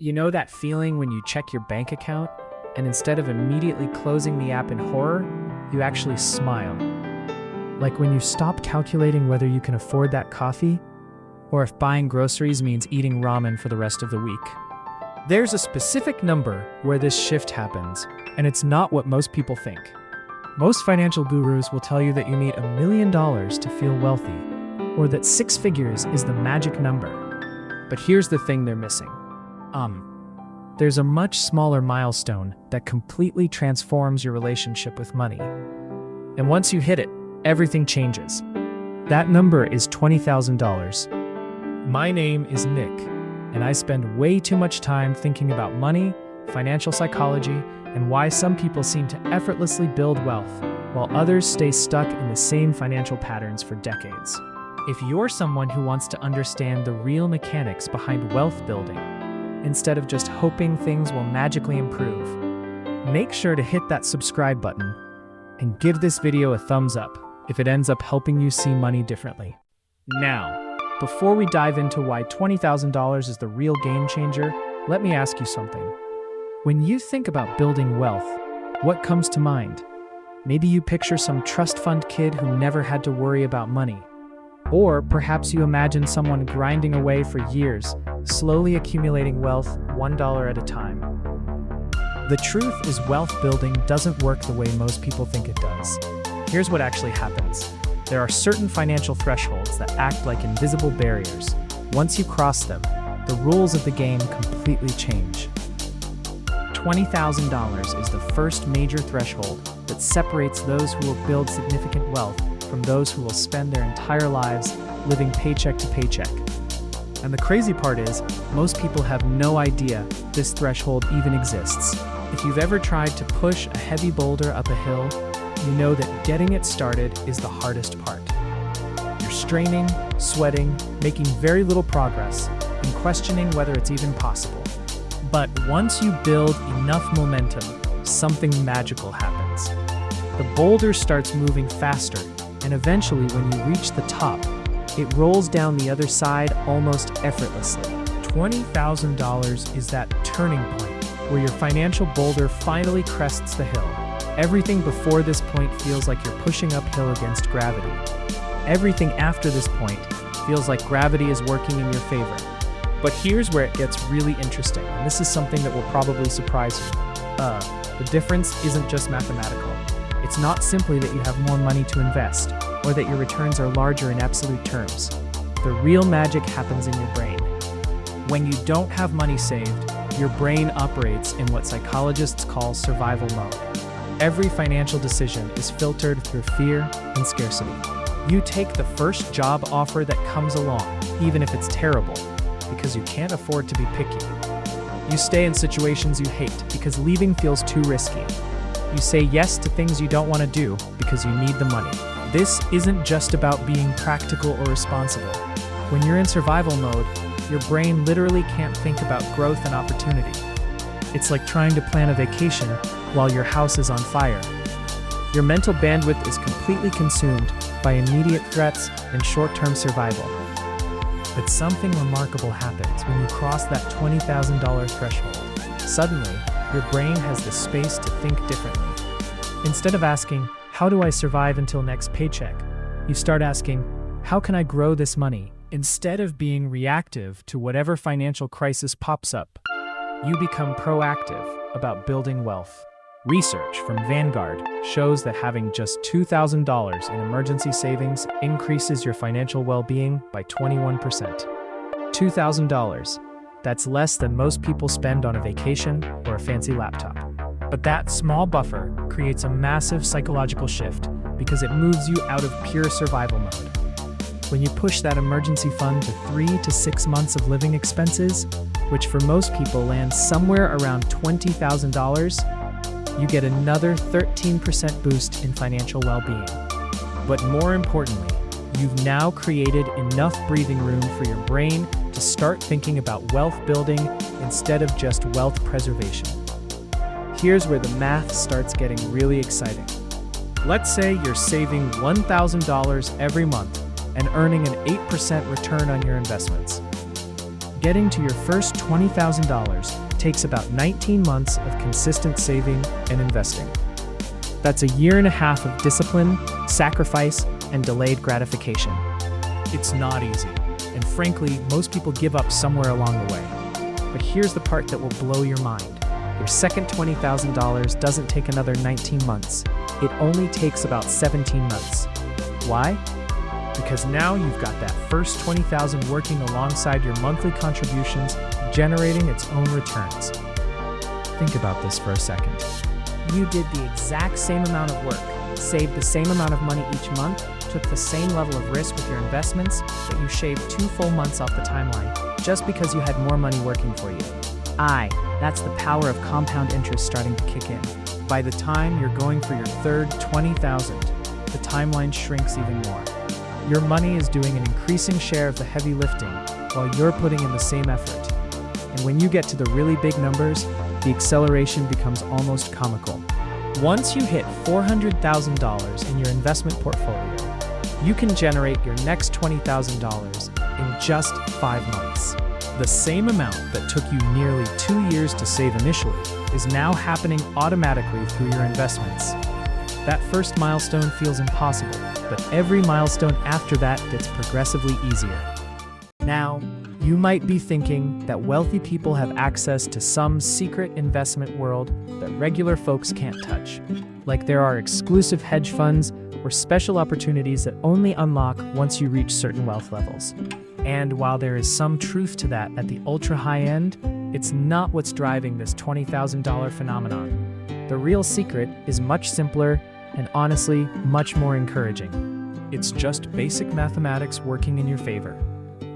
You know that feeling when you check your bank account and instead of immediately closing the app in horror, you actually smile? Like when you stop calculating whether you can afford that coffee or if buying groceries means eating ramen for the rest of the week. There's a specific number where this shift happens, and it's not what most people think. Most financial gurus will tell you that you need $1 million to feel wealthy, or that 6 figures is the magic number. But here's the thing they're missing. There's a much smaller milestone that completely transforms your relationship with money. And once you hit it, everything changes. That number is $20,000. My name is Nick, and I spend way too much time thinking about money, financial psychology, and why some people seem to effortlessly build wealth, while others stay stuck in the same financial patterns for decades. If you're someone who wants to understand the real mechanics behind wealth building, instead of just hoping things will magically improve, make sure to hit that subscribe button and give this video a thumbs up if it ends up helping you see money differently. Now, before we dive into why $20,000 is the real game changer, let me ask you something. When you think about building wealth, what comes to mind? Maybe you picture some trust fund kid who never had to worry about money. Or perhaps you imagine someone grinding away for years, slowly accumulating wealth $1 at a time. The truth is wealth building doesn't work the way most people think it does. Here's what actually happens. There are certain financial thresholds that act like invisible barriers. Once you cross them, the rules of the game completely change. $20,000 is the first major threshold that separates those who will build significant wealth from those who will spend their entire lives living paycheck to paycheck. And the crazy part is, most people have no idea this threshold even exists. If you've ever tried to push a heavy boulder up a hill, you know that getting it started is the hardest part. You're straining, sweating, making very little progress, and questioning whether it's even possible. But once you build enough momentum, something magical happens. The boulder starts moving faster, and eventually when you reach the top, it rolls down the other side almost effortlessly. $20,000 is that turning point where your financial boulder finally crests the hill. Everything before this point feels like you're pushing uphill against gravity. Everything after this point feels like gravity is working in your favor. But here's where it gets really interesting, and this is something that will probably surprise you. The difference isn't just mathematical. It's not simply that you have more money to invest, or that your returns are larger in absolute terms. The real magic happens in your brain. When you don't have money saved, your brain operates in what psychologists call survival mode. Every financial decision is filtered through fear and scarcity. You take the first job offer that comes along, even if it's terrible, because you can't afford to be picky. You stay in situations you hate because leaving feels too risky. You say yes to things you don't want to do because you need the money. This isn't just about being practical or responsible. When you're in survival mode, your brain literally can't think about growth and opportunity. It's like trying to plan a vacation while your house is on fire. Your mental bandwidth is completely consumed by immediate threats and short-term survival. But something remarkable happens when you cross that $20,000 threshold. Suddenly, your brain has the space to think differently. Instead of asking, how do I survive until next paycheck? You start asking, how can I grow this money? Instead of being reactive to whatever financial crisis pops up, you become proactive about building wealth. Research from Vanguard shows that having just $2,000 in emergency savings increases your financial well-being by 21%. $2,000. That's less than most people spend on a vacation or a fancy laptop. But that small buffer creates a massive psychological shift because it moves you out of pure survival mode. When you push that emergency fund to 3 to 6 months of living expenses, which for most people lands somewhere around $20,000, you get another 13% boost in financial well-being. But more importantly, you've now created enough breathing room for your brain to start thinking about wealth building instead of just wealth preservation. Here's where the math starts getting really exciting. Let's say you're saving $1,000 every month and earning an 8% return on your investments. getting to your first $20,000 takes about 19 months of consistent saving and investing. That's a year and a half of discipline, sacrifice, and delayed gratification. It's not easy, and frankly, most people give up somewhere along the way. But here's the part that will blow your mind. Your second $20,000 doesn't take another 19 months. It only takes about 17 months. Why? Because now you've got that first $20,000 working alongside your monthly contributions, generating its own returns. Think about this for a second. You did the exact same amount of work, saved the same amount of money each month, took the same level of risk with your investments, but you shaved 2 full months off the timeline, just because you had more money working for you. That's the power of compound interest starting to kick in. By the time you're going for your third $20,000, the timeline shrinks even more. Your money is doing an increasing share of the heavy lifting, while you're putting in the same effort. And when you get to the really big numbers, the acceleration becomes almost comical. Once you hit $400,000 in your investment portfolio, you can generate your next $20,000 in just 5 months. The same amount that took you nearly 2 years to save initially is now happening automatically through your investments. That first milestone feels impossible, but every milestone after that gets progressively easier. Now, you might be thinking that wealthy people have access to some secret investment world that regular folks can't touch. Like there are exclusive hedge funds or special opportunities that only unlock once you reach certain wealth levels. And while there is some truth to that at the ultra high end, it's not what's driving this $20,000 phenomenon. The real secret is much simpler and honestly, much more encouraging. It's just basic mathematics working in your favor.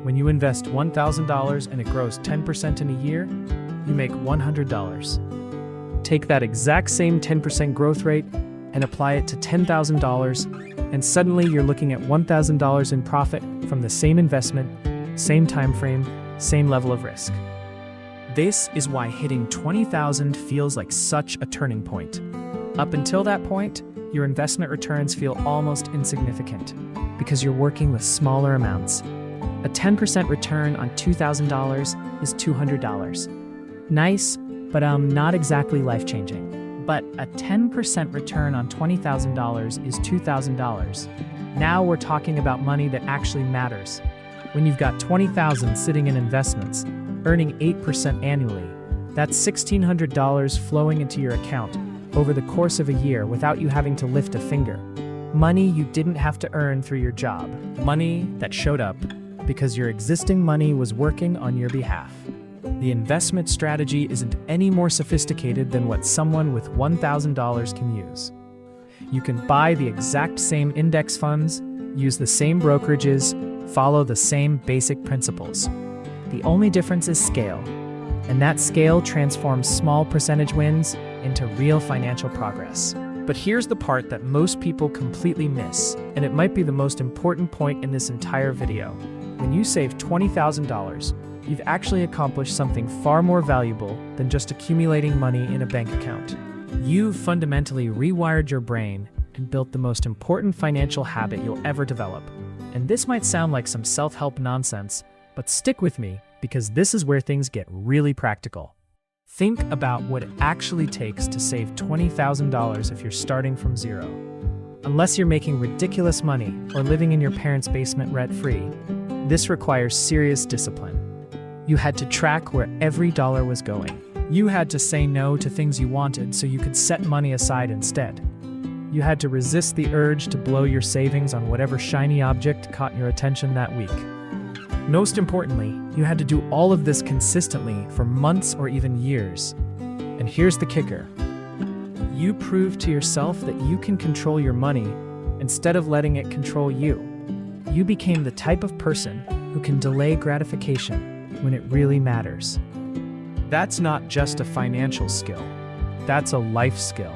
When you invest $1,000 and it grows 10% in a year, you make $100. Take that exact same 10% growth rate and apply it to $10,000, and suddenly you're looking at $1,000 in profit from the same investment, same time frame, same level of risk. This is why hitting $20,000 feels like such a turning point. Up until that point, your investment returns feel almost insignificant because you're working with smaller amounts. A 10% return on $2,000 is $200. Nice, but not exactly life-changing. But a 10% return on $20,000 is $2,000. Now we're talking about money that actually matters. When you've got $20,000 sitting in investments, earning 8% annually, that's $1,600 flowing into your account over the course of a year without you having to lift a finger. Money you didn't have to earn through your job. Money that showed up because your existing money was working on your behalf. The investment strategy isn't any more sophisticated than what someone with $1,000 can use. You can buy the exact same index funds, use the same brokerages, follow the same basic principles. The only difference is scale, and that scale transforms small percentage wins into real financial progress. But here's the part that most people completely miss, and it might be the most important point in this entire video. When you save $20,000, you've actually accomplished something far more valuable than just accumulating money in a bank account. You've fundamentally rewired your brain and built the most important financial habit you'll ever develop. And this might sound like some self-help nonsense, but stick with me because this is where things get really practical. Think about what it actually takes to save $20,000 if you're starting from zero. Unless you're making ridiculous money or living in your parents' basement rent-free, this requires serious discipline. You had to track where every dollar was going. You had to say no to things you wanted so you could set money aside instead. You had to resist the urge to blow your savings on whatever shiny object caught your attention that week. Most importantly, you had to do all of this consistently for months or even years. And here's the kicker. You proved to yourself that you can control your money instead of letting it control you. You became the type of person who can delay gratification when it really matters. That's not just a financial skill. That's a life skill.